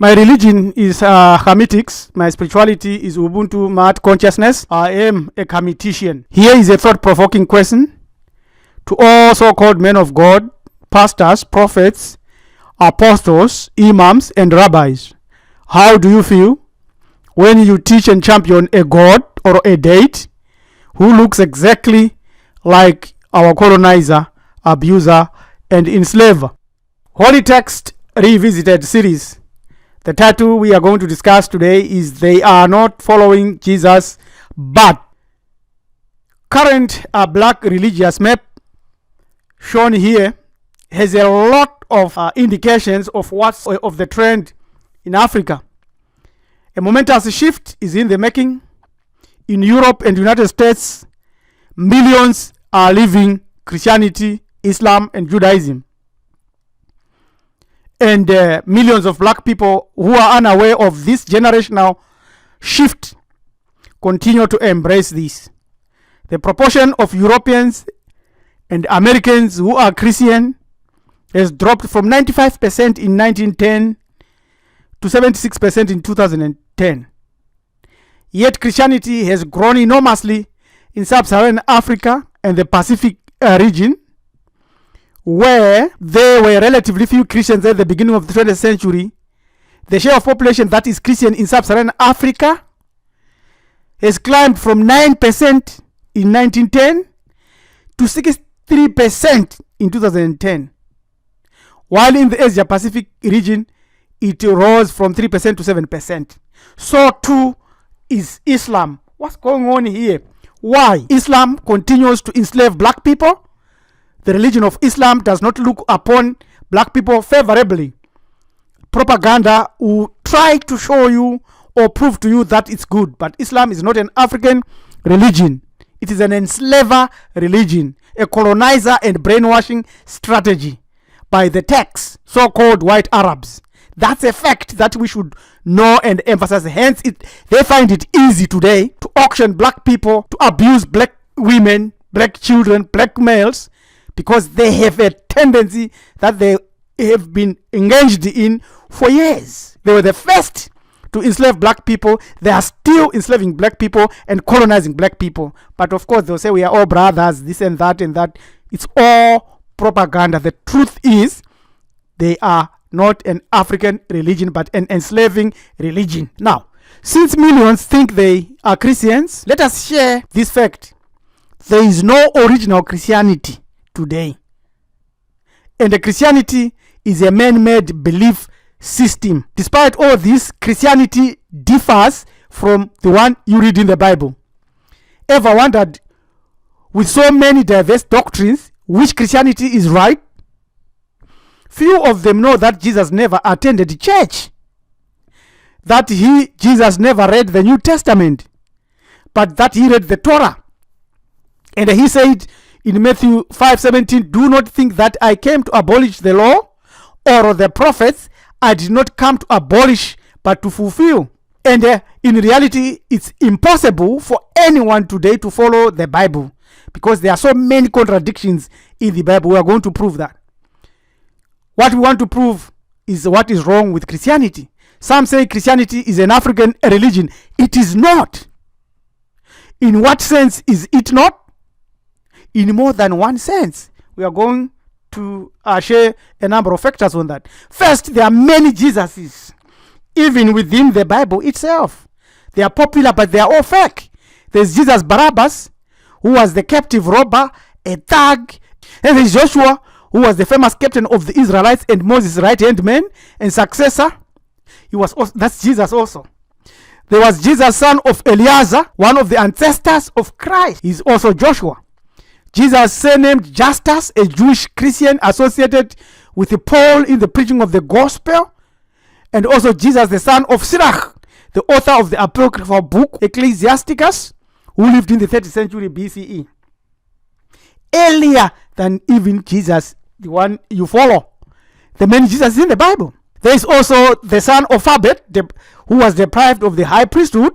My religion is Hermetics. My spirituality is Ubuntu Mat Consciousness. I am a Hermetician. Here is a thought-provoking question to all so-called men of God, pastors, prophets, apostles, imams, and rabbis. How do you feel when you teach and champion a god or a deity who looks exactly like our colonizer, abuser, and enslaver? Holy Text Revisited series. The title we are going to discuss today is They Are Not Following Jesus, But. Current black religious map shown here has a lot of indications of what's of the trend in Africa. A momentous shift is in the making. In Europe and United States, millions are leaving Christianity, Islam, and Judaism. And millions of black people who are unaware of this generational shift continue to embrace this. The proportion of Europeans and Americans who are Christian has dropped from 95% in 1910 to 76% in 2010. Yet Christianity has grown enormously in sub-Saharan Africa and the Pacific region, where there were relatively few Christians at the beginning of the 20th century. The share of population that is Christian in sub-Saharan Africa has climbed from 9% in 1910 to 63% in 2010. While in the Asia Pacific region, it rose from 3% to 7%. So too is Islam. What's going on here? Why? Islam continues to enslave black people. The religion of Islam does not look upon black people favorably. Propaganda will try to show you or prove to you that it's good, but Islam is not an African religion. It is an enslaver religion, a colonizer and brainwashing strategy by the tax, so-called white Arabs. That's a fact that we should know and emphasize. Hence, they find it easy today to auction black people, to abuse black women, black children, black males, because they have a tendency that they have been engaged in for years. They were the first to enslave black people. They are still enslaving black people and colonizing black people. But of course, they'll say we are all brothers, this and that and that. It's all propaganda. The truth is, they are not an African religion, but an enslaving religion. Now, since millions think they are Christians, let us share this fact. There is no original Christianity today. And the Christianity is a man-made belief system. Despite all this, Christianity differs from the one you read in the Bible. Ever wondered, with so many diverse doctrines, which Christianity is right? Few of them know that Jesus never attended church, that Jesus never read the New Testament, but that he read the Torah. And he said in Matthew 5:17, do not think that I came to abolish the law or the prophets. I did not come to abolish, but to fulfill. And in reality, it's impossible for anyone today to follow the Bible because there are so many contradictions in the Bible. We are going to prove that. What we want to prove is what is wrong with Christianity. Some say Christianity is an African religion. It is not. In what sense is it not? In more than one sense. We are going to share a number of factors on that. First, there are many Jesuses, even within the Bible itself. They are popular, but they are all fake. There's Jesus Barabbas, who was the captive robber, a thug. And there's Joshua, who was the famous captain of the Israelites and Moses' right-hand man and successor. That's Jesus also. There was Jesus, son of Eleazar, one of the ancestors of Christ. He's also Joshua. Jesus, surnamed Justus, a Jewish Christian associated with Paul in the preaching of the gospel. And also Jesus, the son of Sirach, the author of the apocryphal book Ecclesiasticus, who lived in the 30th century BCE. Earlier than even Jesus, the one you follow. The many Jesus in the Bible. There is also the son of Abed, who was deprived of the high priesthood.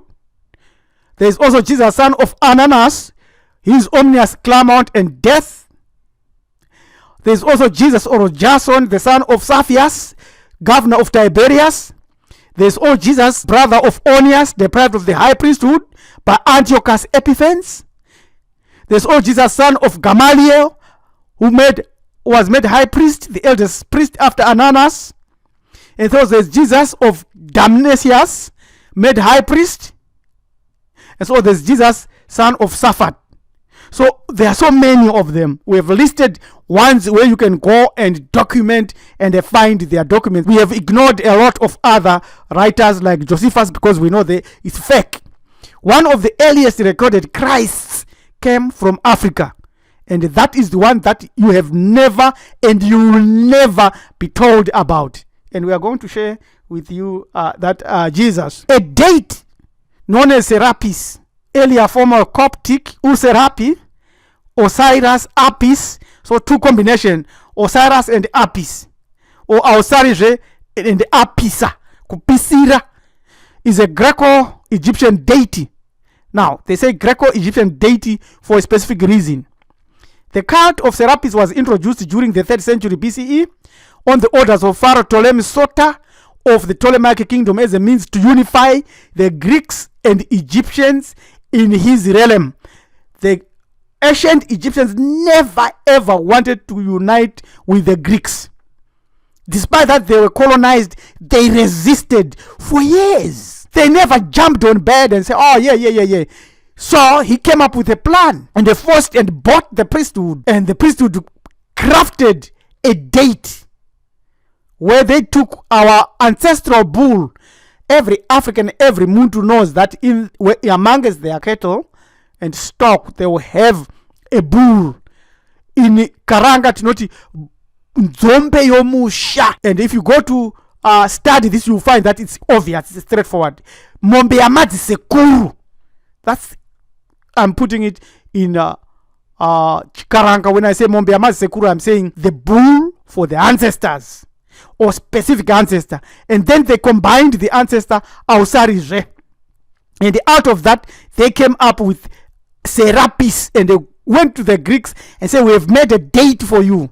There is also Jesus, son of Ananas, his omnious clamor and death. There is also Jesus or Jason, the son of Saphias, governor of Tiberias. There's Jesus, brother of Onias, deprived of the high priesthood by Antiochus Epiphanes. There's Jesus, son of Gamaliel, who was made high priest, the eldest priest after Ananias. And so there's Jesus of Damnasius, made high priest. And so there's Jesus, son of Saphat. So there are so many of them. We have listed ones where you can go and document and find their documents. We have ignored a lot of other writers like Josephus because we know it's fake. One of the earliest recorded Christs came from Africa. And that is the one that you have never and you will never be told about. And we are going to share with you that Jesus. A date known as Serapis, earlier former Coptic, Userapi, Osiris, Apis. So two combination, Osiris and Apis. Or Osiris and Apisa. Kupisira is a Greco-Egyptian deity. Now, they say Greco-Egyptian deity for a specific reason. The cult of Serapis was introduced during the 3rd century BCE on the orders of Pharaoh Ptolemy Soter of the Ptolemaic kingdom as a means to unify the Greeks and Egyptians in his realm. The ancient Egyptians never ever wanted to unite with the Greeks. Despite that they were colonized, they resisted for years. They never jumped on bed and said, oh yeah. So he came up with a plan, and they forced and bought the priesthood, and the priesthood crafted a date where they took our ancestral bull. Every African, every Muntu knows that amongst their cattle and stock, they will have a bull. In Karanga Tinoti, Nzombe Yomusha. And if you go to study this, you'll find that it's obvious, it's straightforward. Mombe Amadi Sekuru. That's, I'm putting it in Karanga. When I say Mombe Amadi Sekuru, I'm saying the bull for the ancestors or specific ancestor. And then they combined the ancestor Ausarije. And out of that, they came up with Serapis, and they went to the Greeks and said, we have made a date for you.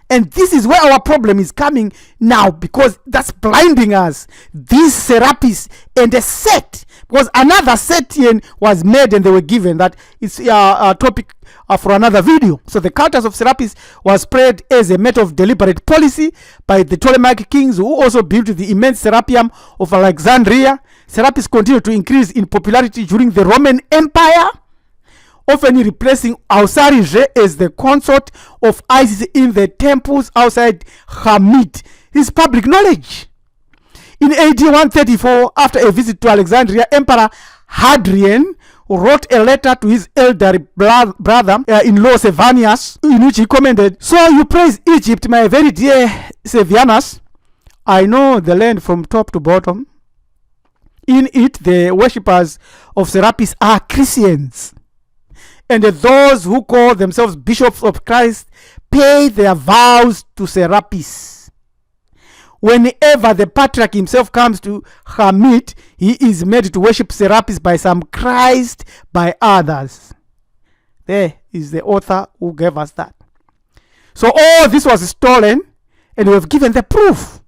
And this is where our problem is coming now, because that's blinding us. This Serapis and a set, because another Setian was made and they were given. That is a topic for another video. So the cultus of Serapis was spread as a matter of deliberate policy by the Ptolemaic kings, who also built the immense Serapeum of Alexandria. Serapis continued to increase in popularity during the Roman Empire, often replacing Ausarije as the consort of Isis in the temples outside Hamid. This is public knowledge. In AD 134, after a visit to Alexandria, Emperor Hadrian wrote a letter to his elder brother-in-law Sevanius, in which he commented, so you praise Egypt, my very dear Sevianus. I know the land from top to bottom. In it, the worshippers of Serapis are Christians. And those who call themselves bishops of Christ pay their vows to Serapis. Whenever the patriarch himself comes to Hamid, he is made to worship Serapis by some, Christ by others. There is the author who gave us that. So all this was stolen, and we have given the proof.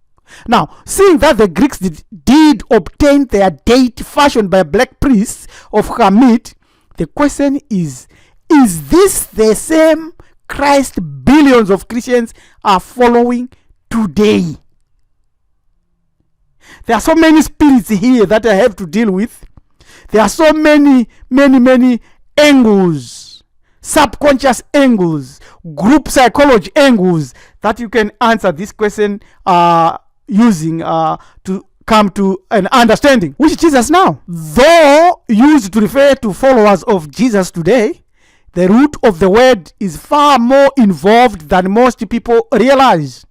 Now, seeing that the Greeks did obtain their date fashioned by black priests of Hamid, the question is this the same Christ billions of Christians are following today? There are so many spirits here that I have to deal with. There are so many angles, subconscious angles, group psychology angles that you can answer this question using to come to an understanding. Which Jesus now, though used to refer to followers of Jesus today, the root of the word is far more involved than most people realize.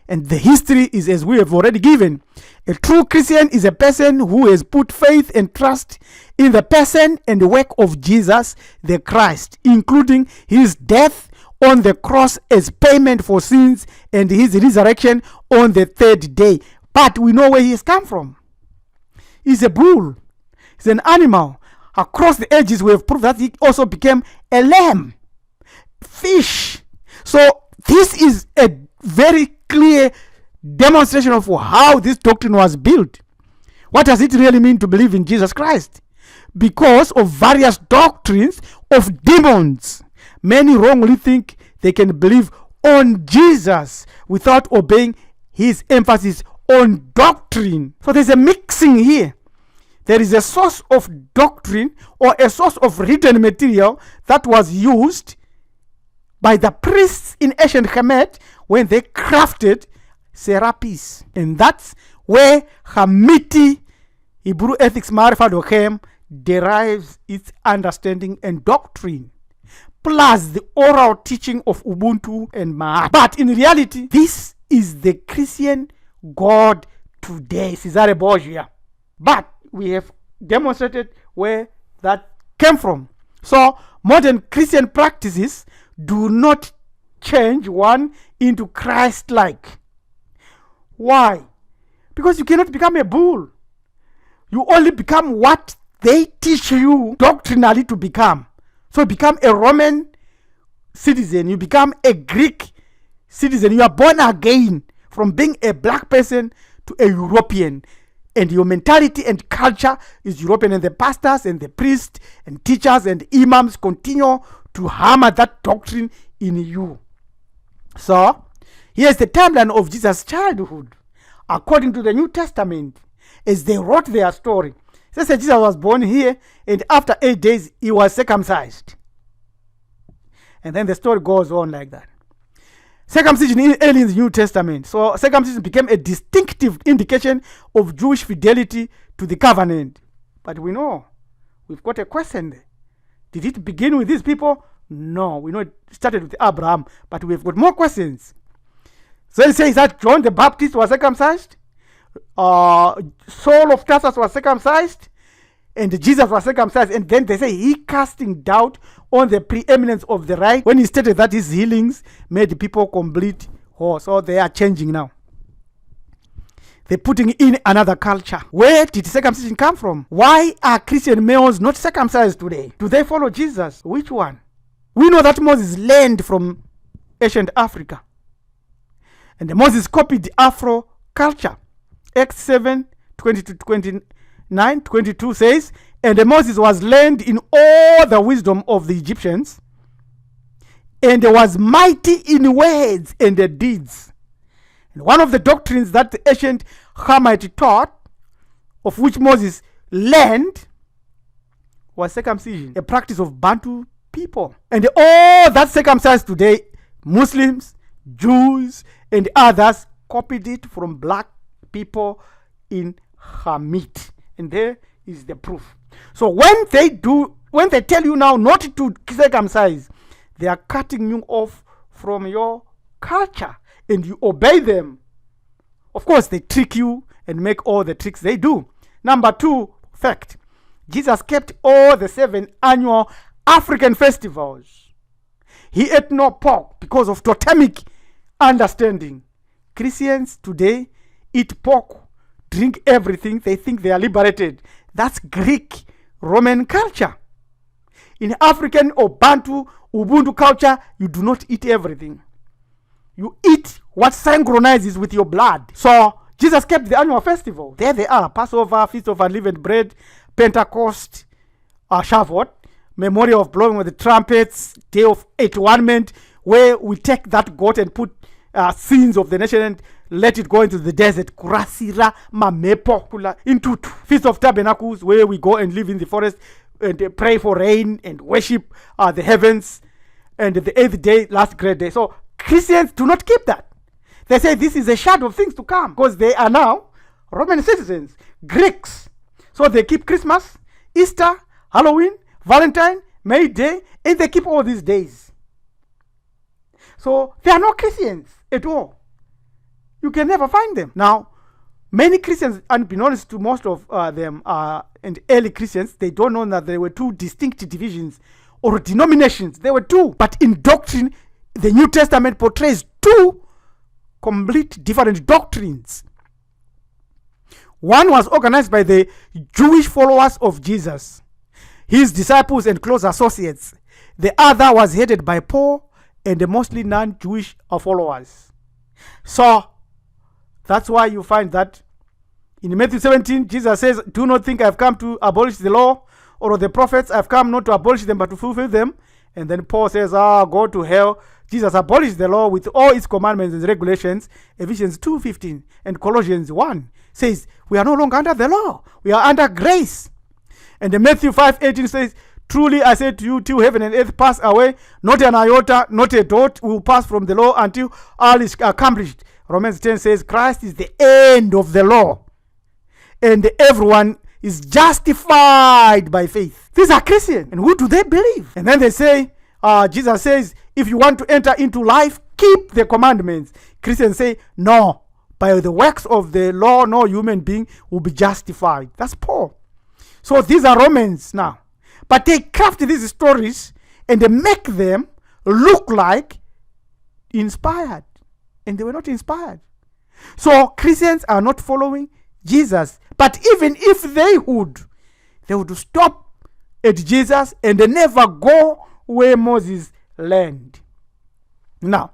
And the history is as we have already given. A true Christian is a person who has put faith and trust in the person and the work of Jesus the Christ, including his death on the cross as payment for sins and his resurrection on the 3rd day. But we know where he has come from. He's a bull. He's an animal. Across the ages, we have proved that he also became a lamb, fish. So this is a very clear demonstration of how this doctrine was built. What does it really mean to believe in Jesus Christ? Because of various doctrines of demons, many wrongly think they can believe on Jesus without obeying his emphasis on doctrine. So there's a mixing here. There is a source of doctrine or a source of written material that was used by the priests in ancient Kemet when they crafted Serapis. And that's where Hamiti Hebrew Ethics Marifat Ochem derives its understanding and doctrine, plus the oral teaching of Ubuntu and Ma'at. But in reality, this is the Christian God today, Cesare Borgia. But we have demonstrated where that came from. So modern Christian practices do not change one into Christ-like. Why? Because you cannot become a bull. You only become what they teach you doctrinally to become. So you become a Roman citizen, you become a Greek citizen, you are born again from being a black person to a European. And your mentality and culture is European, and the pastors and the priests and teachers and imams continue to hammer that doctrine in you. So, here's the timeline of Jesus' childhood, according to the New Testament, as they wrote their story. They said Jesus was born here, and after 8 days, he was circumcised. And then the story goes on like that. Circumcision early in the New Testament. So circumcision became a distinctive indication of Jewish fidelity to the covenant. But we know, we've got a question there. Did it begin with these people? No, we know it started with Abraham, but we've got more questions. So it says that John the Baptist was circumcised, Saul of Tarsus was circumcised, and Jesus was circumcised. And then they say he casting doubt on the preeminence of the right when he stated that his healings made people complete whole. So they are changing now. They're putting in another culture. Where did circumcision come from? Why are Christian males not circumcised today? Do they follow Jesus? Which one? We know that Moses learned from ancient Africa. And Moses copied Afro culture. Acts 7, 20-29, 22 says, and Moses was learned in all the wisdom of the Egyptians, and was mighty in words and deeds. And one of the doctrines that the ancient Hamite taught, of which Moses learned, was circumcision, a practice of Bantu people. And all that circumcised today, Muslims, Jews, and others, copied it from black people in Hamit. And there is the proof. So when they tell you now not to circumcise, they are cutting you off from your culture, and you obey them. Of course, they trick you and make all the tricks they do. Number 2, fact. Jesus kept all the 7 annual African festivals. He ate no pork because of totemic understanding. Christians today eat pork, drink everything, they think they are liberated. That's Greek Roman culture. In African or Bantu, Ubuntu culture, you do not eat everything. You eat what synchronizes with your blood. So Jesus kept the annual festival. There they are: Passover, Feast of Unleavened Bread, Pentecost, Shavuot, Memorial of Blowing with the Trumpets, Day of Atonement, where we take that goat and put sins of the nation and let it go into the desert. Kurasira mamepo kula intutu. Feast of Tabernacles, where we go and live in the forest and pray for rain and worship the heavens. And the 8th day, last great day. So Christians do not keep that. They say this is a shadow of things to come, because they are now Roman citizens, Greeks. So they keep Christmas, Easter, Halloween, Valentine, May Day, and they keep all these days. So they are not Christians at all. You can never find them. Now, many Christians, unbeknownst to most of them, and early Christians, they don't know that there were 2 distinct divisions or denominations. There were 2. But in doctrine, the New Testament portrays 2 complete different doctrines. One was organized by the Jewish followers of Jesus, his disciples and close associates. The other was headed by Paul and the mostly non-Jewish followers. So That's why you find that in Matthew 17, Jesus says, do not think I've come to abolish the law or the prophets. I've come not to abolish them, but to fulfill them. And then Paul says, go to hell. Jesus abolished the law with all its commandments and regulations. Ephesians 2:15 and Colossians 1 says, we are no longer under the law. We are under grace. And then Matthew 5:18 says, truly I say to you, till heaven and earth pass away, not an iota, not a dot will pass from the law until all is accomplished. Romans 10 says, Christ is the end of the law, and everyone is justified by faith. These are Christians. And who do they believe? And then they say, Jesus says, if you want to enter into life, keep the commandments. Christians say, no, by the works of the law, no human being will be justified. That's Paul. So these are Romans now. But they craft these stories and they make them look like inspired. And they were not inspired. So Christians are not following Jesus. But even if they would stop at Jesus and they never go where Moses learned. Now,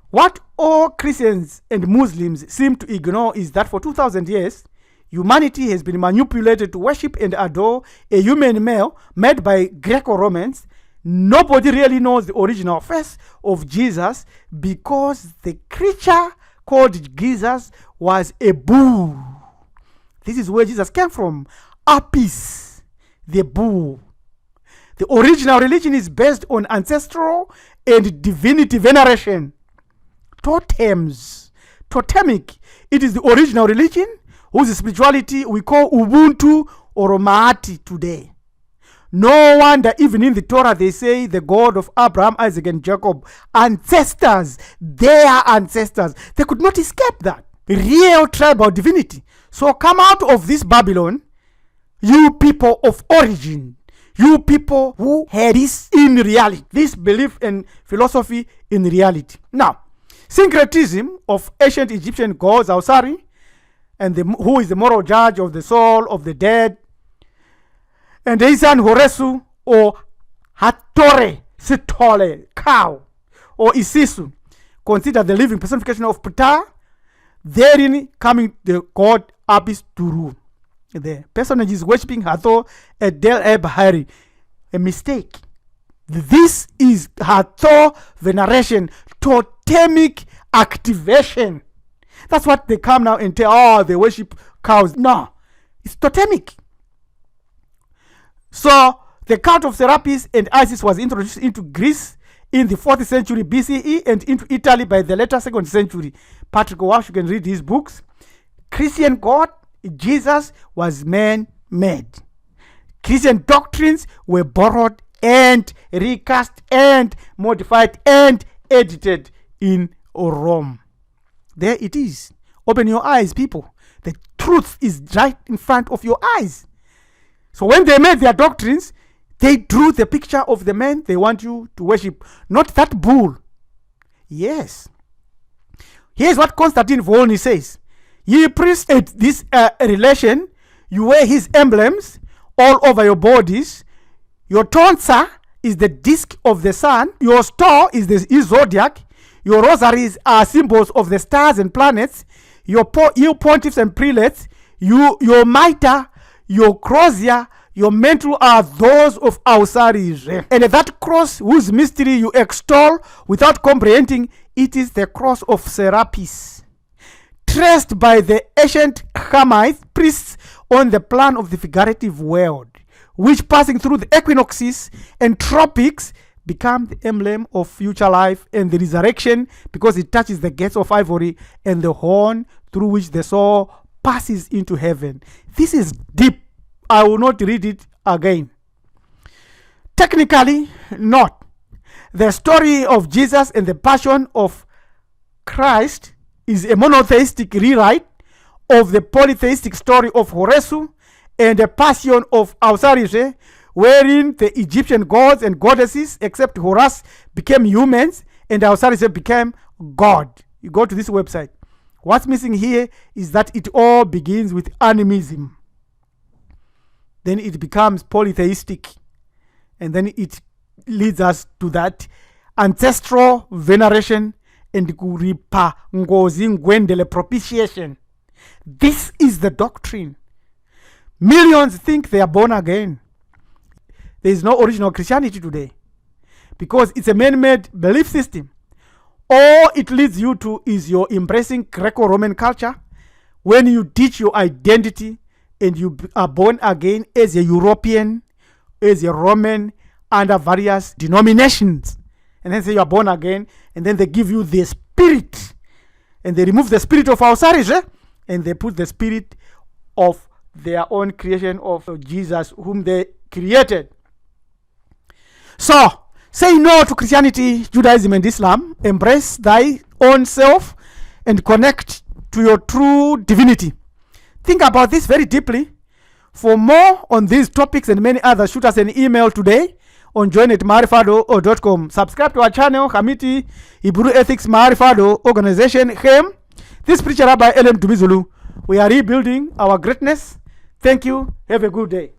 what all Christians and Muslims seem to ignore is that for 2,000 years, humanity has been manipulated to worship and adore a human male made by Greco-Romans. Nobody really knows the original face of Jesus because the creature called Jesus was a bull. This is where Jesus came from. Apis, the bull. The original religion is based on ancestral and divinity veneration. Totems. Totemic. It is the original religion whose spirituality we call Ubuntu or Maati today. No wonder even in the Torah they say the God of Abraham, Isaac, and Jacob. Ancestors. Their ancestors. They could not escape that. Real tribal divinity. So come out of this Babylon, you people of origin. You people who had this in reality. This belief and philosophy in reality. Now, syncretism of ancient Egyptian gods, Ausari, and who is the moral judge of the soul of the dead, and his son Horesu, or Hatore, Sitole, cow, or Isisu, considered the living personification of Ptah, therein coming the god Apis to rule. The personage is worshipping Hathor at Del Bahari. A mistake. This is Hathor veneration, totemic activation. That's what they come now and tell, they worship cows. No, it's totemic. So the cult of Serapis and Isis was introduced into Greece in the 4th century BCE and into Italy by the later 2nd century. Patrick Walsh, you can read his books. Christian God, Jesus, was man-made. Christian doctrines were borrowed and recast and modified and edited in Rome. There it is. Open your eyes, people. The truth is right in front of your eyes. So when they made their doctrines, they drew the picture of the man they want you to worship, not that bull. Yes. Here's what Constantine Volny says. Ye priests at this relation, you wear his emblems all over your bodies. Your tonsa is the disk of the sun. Your star is the zodiac. Your rosaries are symbols of the stars and planets. You pontiffs and prelates, your mitre, your crozier, your mantle are those of Ausaris. And that cross whose mystery you extol without comprehending, it is the cross of Serapis, traced by the ancient Hamite priests on the plan of the figurative world, which passing through the equinoxes and tropics become the emblem of future life and the resurrection, because it touches the gates of ivory and the horn through which the soul passes into heaven. This is deep. I will not read it again. Technically, not. The story of Jesus and the passion of Christ is a monotheistic rewrite of the polytheistic story of Horesu and the passion of Ausarise, wherein the Egyptian gods and goddesses, except Horus, became humans and Ausarise became God. You go to this website. What's missing here is that it all begins with animism. Then it becomes polytheistic. And then it leads us to that ancestral veneration and kuripa ngozi ngwendele propitiation. This is the doctrine. Millions think they are born again. There is no original Christianity today because it's a man-made belief system. All it leads you to is your embracing Greco-Roman culture when you teach your identity and you are born again as a European, as a Roman, under various denominations. And then say you are born again, and then they give you the spirit. And they remove the spirit of Osiris, and they put the spirit of their own creation of Jesus, whom they created. So, say no to Christianity, Judaism, and Islam. Embrace thy own self and connect to your true divinity. Think about this very deeply. For more on these topics and many others, shoot us an email today on join@marifado.com. Subscribe to our channel, Hamiti Hebrew Ethics Marifado Organization, HEM. This preacher Rabbi Ellen Dumizulu. We are rebuilding our greatness. Thank you. Have a good day.